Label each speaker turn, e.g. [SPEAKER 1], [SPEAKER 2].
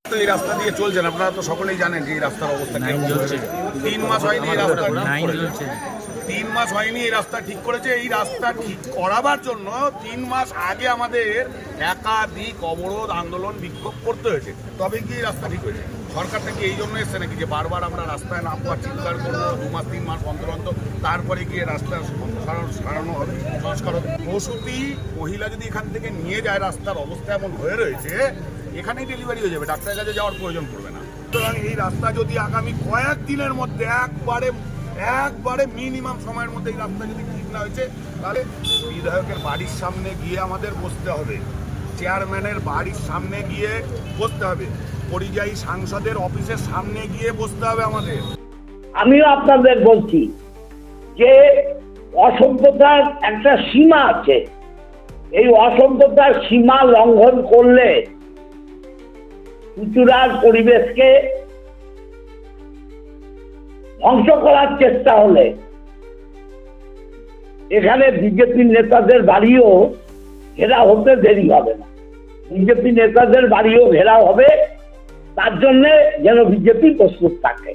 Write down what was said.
[SPEAKER 1] তো এই রাস্তা দিয়ে চলছেন, আপনারা তো সকলেই জানেন যে এই রাস্তার অবস্থা কেমন চলছে। 3 মাস হয়নি এই রাস্তা ঠিক করেছে। 3 মাস হয়নি এই রাস্তা ঠিক করেছে। এই রাস্তা ঠিক করাবার জন্য 3 মাস আগে আমাদের একাধিক অবরোধ, আন্দোলন, বিক্ষোভ করতে হয়েছে, তবে কি এই রাস্তা ঠিক হয়েছে। সরকার থেকে এই জন্য এসছে নাকি যে বারবার আমরা রাস্তায় নামবো, চিৎকার করবো 2 মাস 3 মাস অন্তর অন্তর, তারপরে গিয়ে রাস্তার সারানো হবে, সংস্কার হবে। প্রসূতি মহিলা যদি এখান থেকে নিয়ে যায়, রাস্তার অবস্থা এমন হয়ে রয়েছে, এখানেই ডেলিভারি হয়ে যাবে, ডাক্তারের কাছে যাওয়ার প্রয়োজন পড়বে না। সুতরাং এই রাস্তা যদি আগামী কয়েক দিনের মধ্যে একবারে মিনিমাম সময়ের মধ্যে এই রাস্তা যদি ঠিক না হয়েছে, তাহলে বিধায়কের বাড়ির সামনে গিয়ে আমাদের বসতে হবে, চেয়ারম্যানের বাড়ির সামনে গিয়ে বসতে হবে, পরিযায়ী সাংসদের অফিসের সামনে গিয়ে বসতে হবে আমাদের।
[SPEAKER 2] আমিও আপনাদের বলছি যে অসভ্যতার একটা সীমা আছে। এই অসভ্যতার সীমা লঙ্ঘন করলে, চুচুড়ার পরিবেশকে ধ্বংস করার চেষ্টা হলে, এখানে বিজেপি নেতাদের বাড়িও ঘেরাও হতে দেরি হবে না। বিজেপি নেতাদের বাড়িও ঘেরাও হবে, তার জন্য যেন বিজেপি প্রস্তুত থাকে।